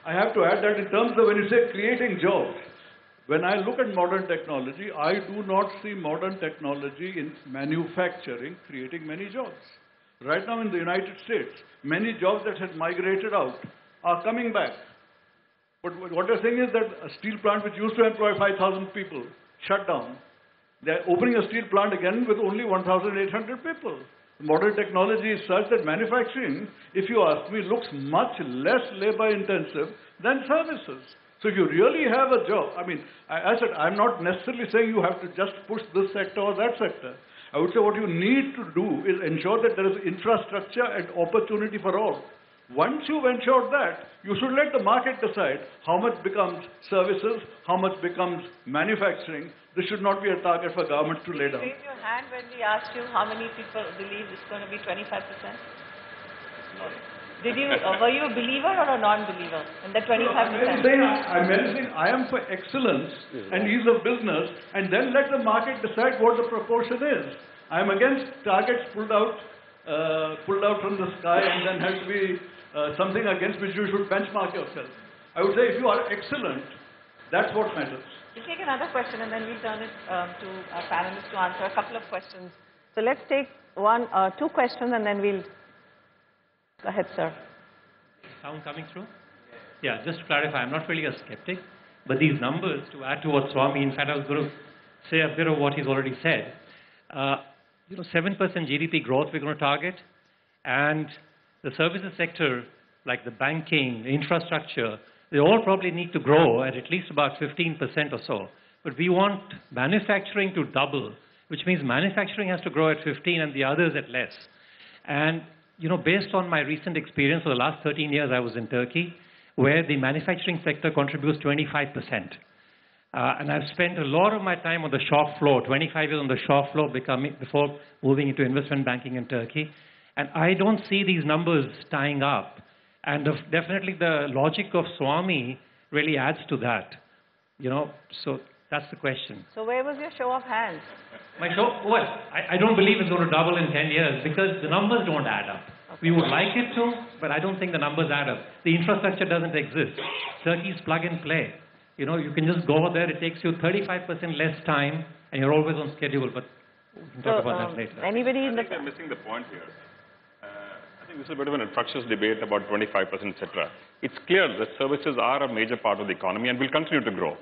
I have to add that in terms of when you say creating jobs, when I look at modern technology, I do not see modern technology in manufacturing creating many jobs. Right now in the United States, many jobs that had migrated out are coming back. But what they're saying is that a steel plant which used to employ 5,000 people shut down. They're opening a steel plant again with only 1,800 people. Modern technology is such that manufacturing, if you ask me, looks much less labor intensive than services. So if you really have a job, I mean, I said, I'm not necessarily saying you have to just push this sector or that sector. I would say what you need to do is ensure that there is infrastructure and opportunity for all. Once you've ensured that, you should let the market decide how much becomes services, how much becomes manufacturing. This should not be a target for government to lay down. Raise your hand when we asked you how many people believe it's going to be 25%? Were you a believer or a non-believer in the 25%? I'm saying I am for excellence and ease of business, and then let the market decide what the proportion is. I am against targets pulled out from the sky and then has to be something against which you should benchmark yourself. I would say if you are excellent, that's what matters. We'll take another question and then we'll turn it to our panelists to answer a couple of questions. So let's take two questions and then we'll... Go ahead, sir. Sound coming through? Yeah, just to clarify, I'm not really a skeptic, but these numbers, to add to what Swami, in fact, I was going to say a bit of what he's already said. 7% GDP growth we're going to target, and the services sector, like the banking, the infrastructure, they all probably need to grow at least about 15% or so. But we want manufacturing to double, which means manufacturing has to grow at 15 and the others at less. And based on my recent experience for the last 13 years, I was in Turkey, where the manufacturing sector contributes 25%. And I've spent a lot of my time on the shop floor, 25 years on the shop floor before moving into investment banking in Turkey. And I don't see these numbers tying up. And definitely the logic of Swami really adds to that. So that's the question. So where was your show of hands? My show, well, I don't believe it's going to double in 10 years because the numbers don't add up. Okay. We would like it to, but I don't think the numbers add up. The infrastructure doesn't exist. Turkey's plug and play. You can just go there, it takes you 35% less time, and you're always on schedule, but we can talk about that later. Anybody in the... I think we're missing the point here. I think this is a bit of an infructuous debate about 25%, etc. It's clear that services are a major part of the economy and will continue to grow.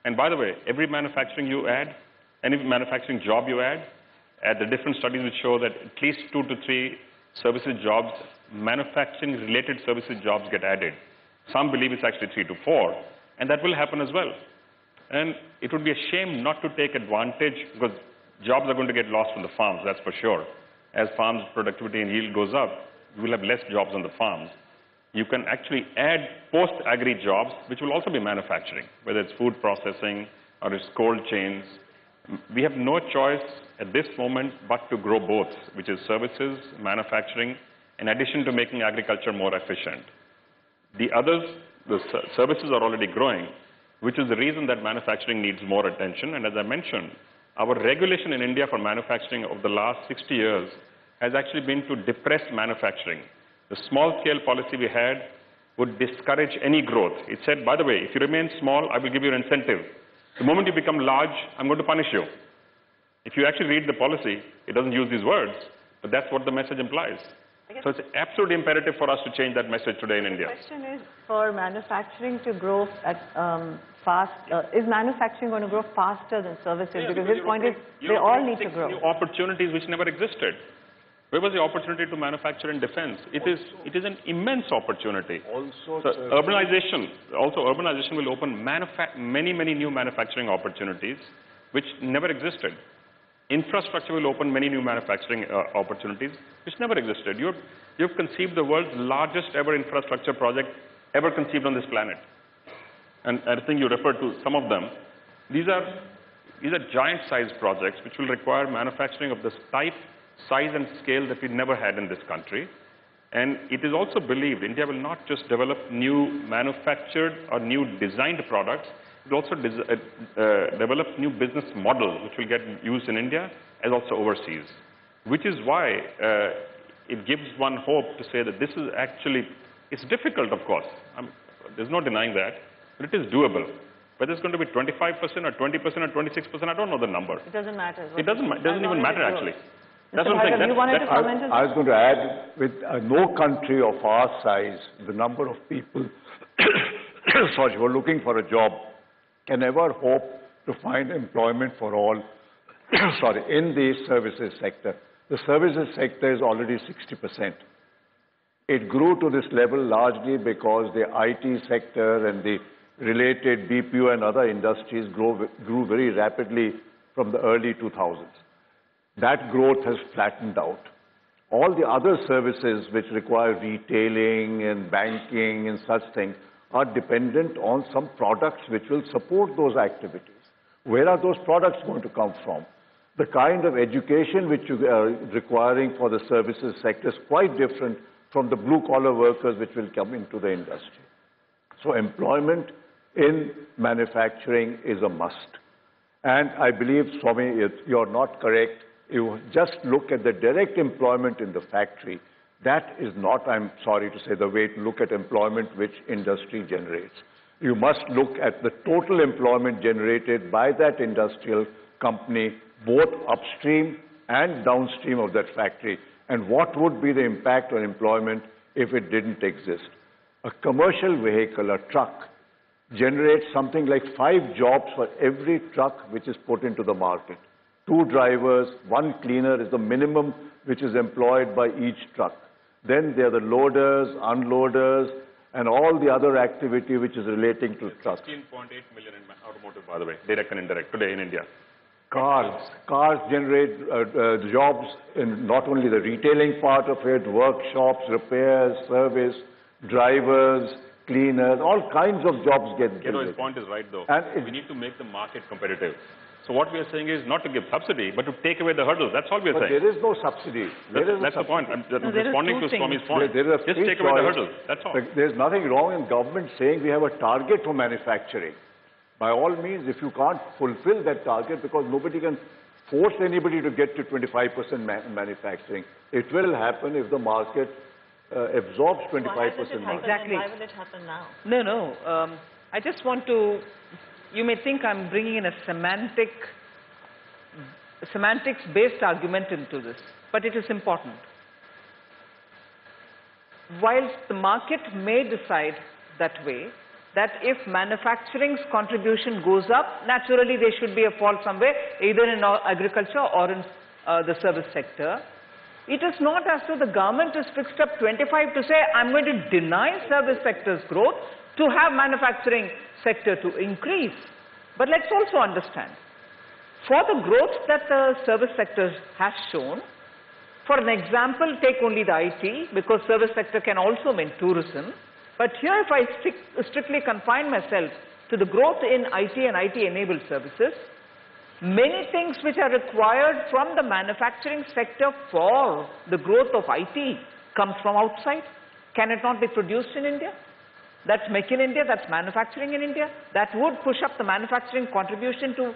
And by the way, every manufacturing you add, any manufacturing job you add, the different studies which show that at least 2 to 3 services jobs, manufacturing-related services jobs get added. Some believe it's actually 3 to 4, and that will happen as well. And it would be a shame not to take advantage, because jobs are going to get lost from the farms, that's for sure. As farms' productivity and yield goes up, we will have less jobs on the farms. You can actually add post-agri jobs, which will also be manufacturing, whether it's food processing or it's cold chains. We have no choice at this moment but to grow both, which is services, manufacturing, in addition to making agriculture more efficient. The others, the services are already growing, which is the reason that manufacturing needs more attention. And as I mentioned, our regulation in India for manufacturing over the last 60 years has actually been to depress manufacturing. The small-scale policy we had would discourage any growth. It said, by the way, if you remain small, I will give you an incentive. The moment you become large, I'm going to punish you. If you actually read the policy, it doesn't use these words, but that's what the message implies. So it's absolutely imperative for us to change that message today in India. The question is, for manufacturing to grow at is manufacturing going to grow faster than services? Yeah, because his point is, they all need to grow. New opportunities which never existed. Where was the opportunity to manufacture in defense? It is an immense opportunity. So urbanization will open many new manufacturing opportunities which never existed. Infrastructure will open many new manufacturing opportunities, which never existed. You've conceived the world's largest ever infrastructure project ever conceived on this planet. And I think you referred to some of them. These are giant-sized projects which will require manufacturing of this type, size, and scale that we never had in this country. And it is also believed India will not just develop new manufactured or new designed products, it will also develop new business models which will get used in India as also overseas. Which is why it gives one hope to say that this is actually, it's difficult of course, there's no denying that, but it is doable. Whether it's going to be 25% or 20% or 26%, I don't know the number. It doesn't matter. It doesn't even matter actually. That's Mr. what I'm saying. You wanted to comment? I was going to add, with no country of our size, the number of people sorry, who are looking for a job can ever hope to find employment for all sorry, in the services sector. The services sector is already 60%. It grew to this level largely because the IT sector and the related BPO and other industries grew very rapidly from the early 2000s. That growth has flattened out. All the other services which require retailing and banking and such things are dependent on some products which will support those activities. Where are those products going to come from? The kind of education which you are requiring for the services sector is quite different from the blue-collar workers which will come into the industry. So employment in manufacturing is a must. And I believe, Swami, you're not correct. You just look at the direct employment in the factory. That is not, I'm sorry to say, the way to look at employment which industry generates. You must look at the total employment generated by that industrial company, both upstream and downstream of that factory, and what would be the impact on employment if it didn't exist. A commercial vehicle, a truck, generates something like 5 jobs for every truck which is put into the market. 2 drivers, 1 cleaner is the minimum which is employed by each truck. Then there are the loaders, unloaders, and all the other activity which is relating to trucks. 16.8 million in automotive, by the way, direct and indirect, today in India. Cars generate jobs in not only the retailing part of it, workshops, repairs, service, drivers, cleaners, all kinds of jobs get generated. His point is right though. And we need to make the market competitive. So what we are saying is not to give subsidy, but to take away the hurdles. That's all we are saying. But there is no subsidy. That's the point. I'm responding to Swami's point. Just take away the hurdles. That's all. There's nothing wrong in government saying we have a target for manufacturing. By all means, if you can't fulfill that target, because nobody can force anybody to get to 25% manufacturing, it will happen if the market absorbs 25% Exactly. Why will it happen now? No. I just want to... You may think I'm bringing in a semantics-based argument into this, but it is important. Whilst the market may decide that way, that if manufacturing's contribution goes up, naturally there should be a fall somewhere, either in agriculture or in the service sector. It is not as though the government has fixed up 25 to say, I'm going to deny service sector's growth to have manufacturing sector to increase. But let's also understand, for the growth that the service sector has shown, for an example, take only the IT, because service sector can also mean tourism. But here if I strictly confine myself to the growth in IT and IT-enabled services, many things which are required from the manufacturing sector for the growth of IT comes from outside. Can it not be produced in India? That's make in India, that's manufacturing in India. That would push up the manufacturing contribution to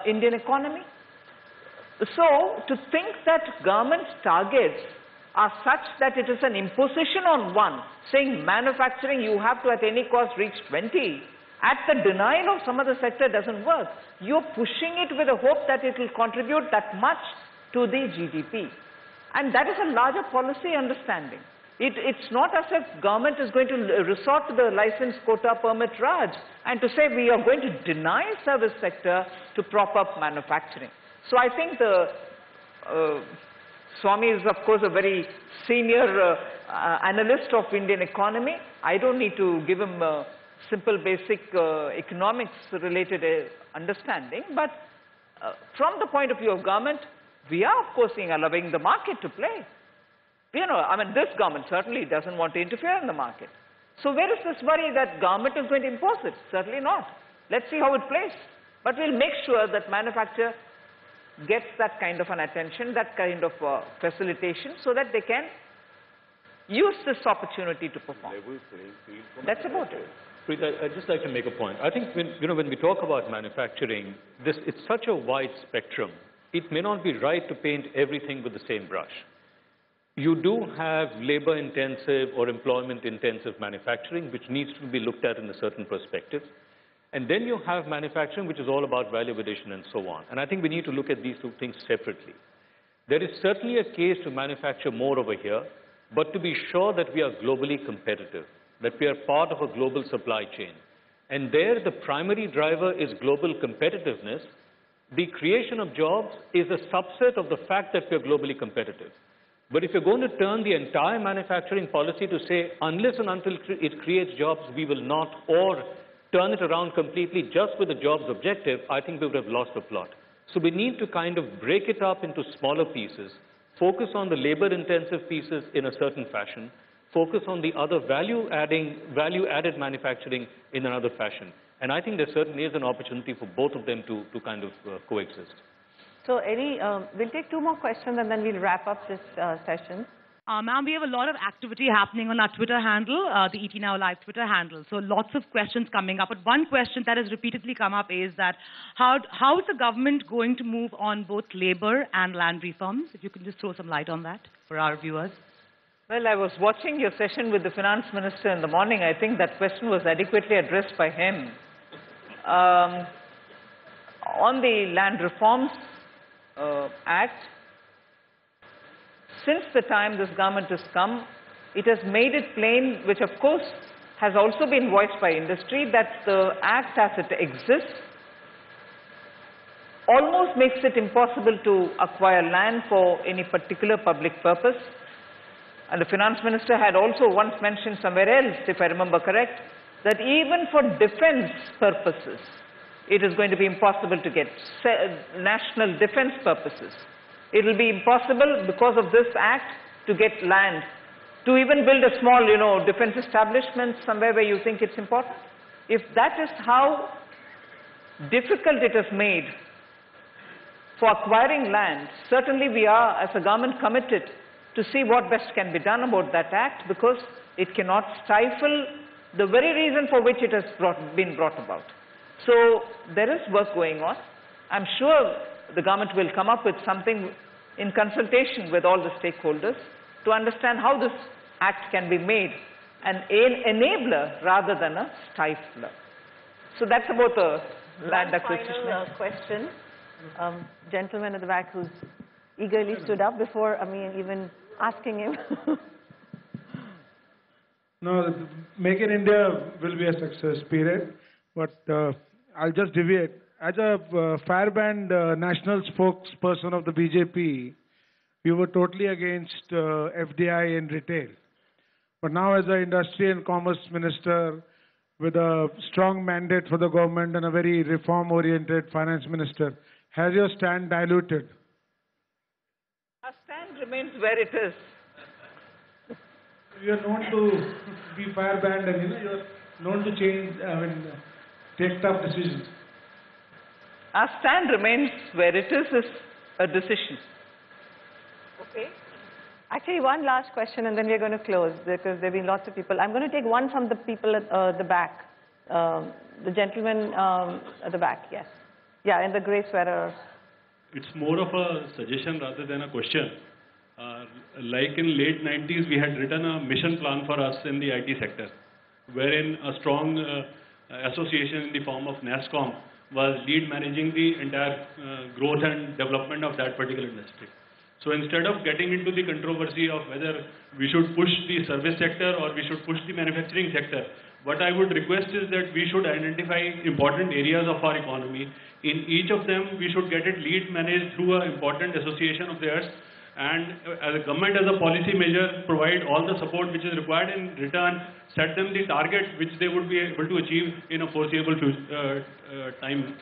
Indian economy. So, to think that government targets are such that it is an imposition on one, saying manufacturing you have to at any cost reach 20, at the denial of some other sector doesn't work. You're pushing it with a hope that it will contribute that much to the GDP. And that is a larger policy understanding. It's not as if government is going to resort to the license quota permit Raj and to say we are going to deny service sector to prop up manufacturing. So I think the Swami is of course a very senior analyst of Indian economy. I don't need to give him a simple basic economics related understanding, but from the point of view of government, we are of course allowing the market to play. You know, I mean, this government certainly doesn't want to interfere in the market. So where is this worry that government is going to impose it? Certainly not. Let's see how it plays. But we'll make sure that manufacturer gets that kind of an attention, that kind of facilitation, so that they can use this opportunity to perform. That's about it. Preet, I'd just like to make a point. I think when we talk about manufacturing, it's such a wide spectrum. It may not be right to paint everything with the same brush. You do have labor-intensive or employment-intensive manufacturing, which needs to be looked at in a certain perspective. And then you have manufacturing, which is all about value addition and so on. And I think we need to look at these two things separately. There is certainly a case to manufacture more over here, but to be sure that we are globally competitive, that we are part of a global supply chain. And there, the primary driver is global competitiveness. The creation of jobs is a subset of the fact that we are globally competitive. But if you're going to turn the entire manufacturing policy to say, unless and until it creates jobs, we will not, or turn it around completely just with the jobs objective, I think we would have lost the plot. So we need to kind of break it up into smaller pieces, focus on the labor-intensive pieces in a certain fashion, focus on the other value-added manufacturing in another fashion. And I think there certainly is an opportunity for both of them to kind of coexist. So we'll take 2 more questions and then we'll wrap up this session. Ma'am, we have a lot of activity happening on our Twitter handle, the ET Now Live Twitter handle. So lots of questions coming up. But one question that has repeatedly come up is that how is the government going to move on both labor and land reforms? If you can just throw some light on that for our viewers. Well, I was watching your session with the Finance Minister in the morning. I think that question was adequately addressed by him. On the Land Reforms Act, since the time this government has come, it has made it plain, which of course has also been voiced by industry, that the Act as it exists almost makes it impossible to acquire land for any particular public purpose. And the Finance Minister had also once mentioned somewhere else, if I remember correct, that even for defense purposes, it is going to be impossible to get national defense purposes. It will be impossible because of this act to get land, to even build a small, defense establishment somewhere where you think it's important. If that is how difficult it is made for acquiring land, certainly we are, as a government, committed to see what best can be done about that act, because it cannot stifle the very reason for which it has been brought about. So there is work going on. I'm sure the government will come up with something in consultation with all the stakeholders to understand how this act can be made an enabler rather than a stifler. So that's about the land acquisition. Final question. Gentleman at the back who's eagerly stood up before, even asking him. No, Make in India will be a success, period. But I'll just deviate. As a Fireband national spokesperson of the BJP, we were totally against FDI in retail. But now as an Industry and Commerce Minister with a strong mandate for the government and a very reform-oriented Finance Minister, has your stand diluted? Our stand remains where it is. You are known to be Fireband and you are known to change, take tough decisions. Our stand remains where it is a decision. Okay. Actually, one last question and then we're going to close because there have been lots of people. I'm going to take one from the people at the back. The gentleman at the back, yes. Yeah, in the grey sweater. It's more of a suggestion rather than a question. Like in late 90s, we had written a mission plan for us in the IT sector, wherein a strong association in the form of NASSCOM was lead managing the entire growth and development of that particular industry. So instead of getting into the controversy of whether we should push the service sector or we should push the manufacturing sector, what I would request is that we should identify important areas of our economy. In each of them, we should get it lead managed through an important association of theirs, and as a government, as a policy measure, provide all the support which is required. In return, set them the target which they would be able to achieve in a foreseeable time.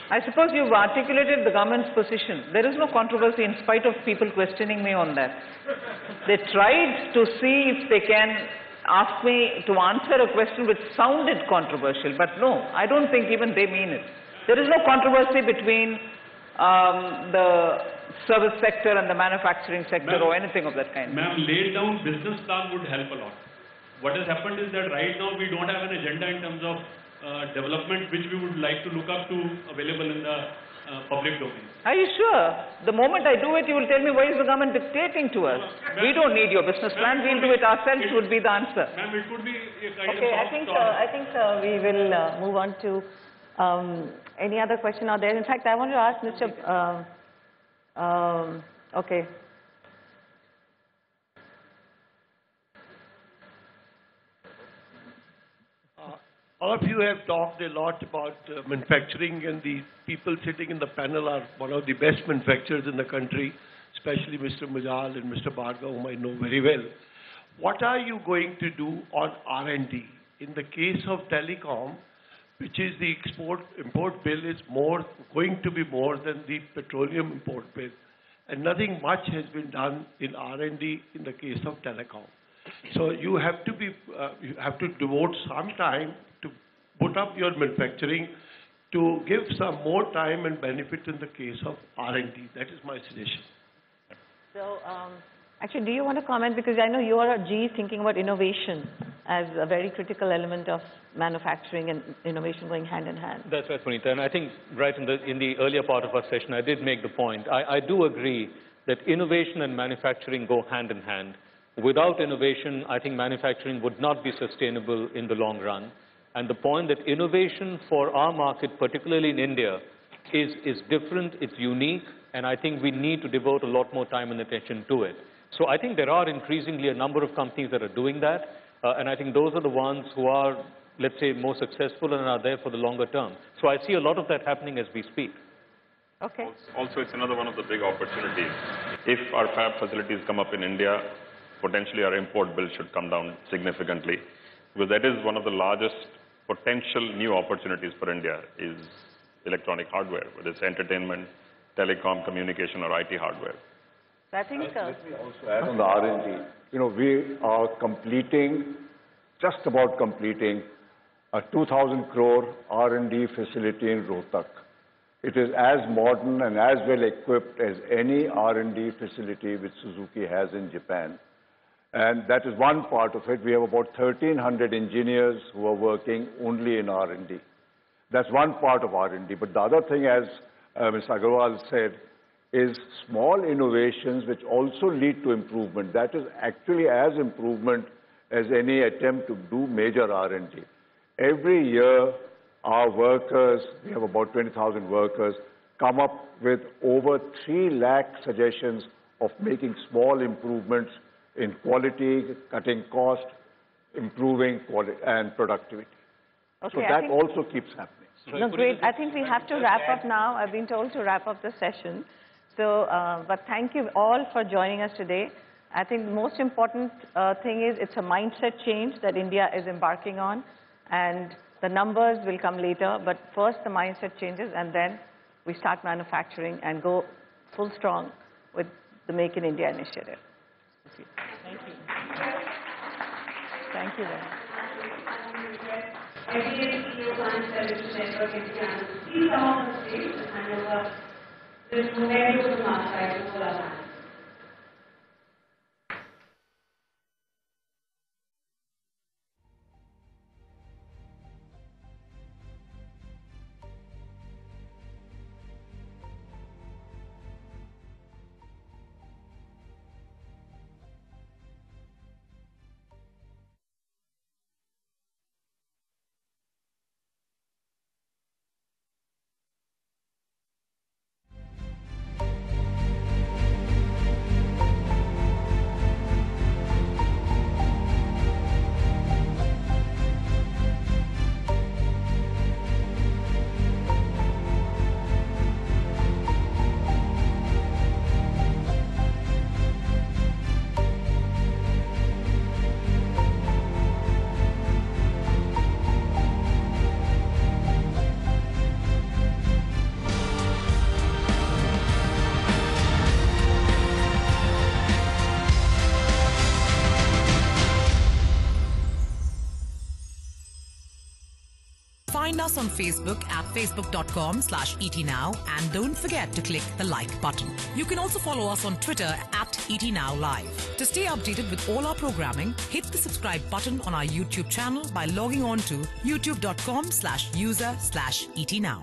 I suppose you've articulated the government's position. There is no controversy in spite of people questioning me on that. They tried to see if they can ask me to answer a question which sounded controversial, but no, I don't think even they mean it. There is no controversy between the service sector and the manufacturing sector or anything of that kind. Ma'am, laid down business plan would help a lot. What has happened is that right now we don't have an agenda in terms of development which we would like to look up to available in the public domain. Are you sure? The moment I do it, you will tell me why is the government dictating to us? We don't need your business plan, we'll do it ourselves would be the answer. Ma'am, it could be a kind Okay, of I think we will move on to any other question out there. In fact, I want to ask Mr. Okay. All of you have talked a lot about manufacturing, and the people sitting in the panel are one of the best manufacturers in the country, especially Mr. Munjal and Mr. Bhargava, whom I know very well. What are you going to do on R&D? In the case of telecom, which is the import bill is going to be more than the petroleum import bill, and nothing much has been done in R&D in the case of telecom. So you have to devote some time to put up your manufacturing to give some more time and benefit in the case of R&D. That is my suggestion. So, actually, do you want to comment? Because I know you are at GE thinking about innovation as a very critical element of manufacturing and innovation going hand in hand. That's right, Punita. And I think right in the earlier part of our session, I did make the point. I do agree that innovation and manufacturing go hand in hand. Without innovation, I think manufacturing would not be sustainable in the long run. And the point that innovation for our market, particularly in India, is different, it's unique, and I think we need to devote a lot more time and attention to it. So I think there are increasingly a number of companies that are doing that, and I think those are the ones who are, let's say, more successful and are there for the longer term. So I see a lot of that happening as we speak. Okay. Also, it's another one of the big opportunities. If our fab facilities come up in India, potentially our import bill should come down significantly, because that is one of the largest potential new opportunities for India is electronic hardware, whether it's entertainment, telecom, communication, or IT hardware. I think Let me also add on the R&D. You know, we are just about completing a 2,000 crore R&D facility in Rohtak. It is as modern and as well equipped as any R&D facility which Suzuki has in Japan. And that is one part of it. We have about 1,300 engineers who are working only in R&D. That's one part of R&D. But the other thing, as Mr. Agrawal said, is small innovations which also lead to improvement. That is actually as improvement as any attempt to do major R&D. Every year, our workers, we have about 20,000 workers, come up with over 3 lakh suggestions of making small improvements in quality, cutting cost, improving quality and productivity. Okay, so that also keeps happening. No, great. I think we have to wrap up now. I've been told to wrap up the session. So, but thank you all for joining us today. I think the most important thing is it's a mindset change that India is embarking on, and the numbers will come later, but first the mindset changes, and then we start manufacturing and go full strong with the Make in India initiative. Thank you. Thank you very much. Please come on the stage and hand over this memento to Master to hold our hands. Find us on Facebook at facebook.com/ETNow and don't forget to click the like button. You can also follow us on Twitter at ETNowLive. To stay updated with all our programming, hit the subscribe button on our YouTube channel by logging on to youtube.com/user/ETNow.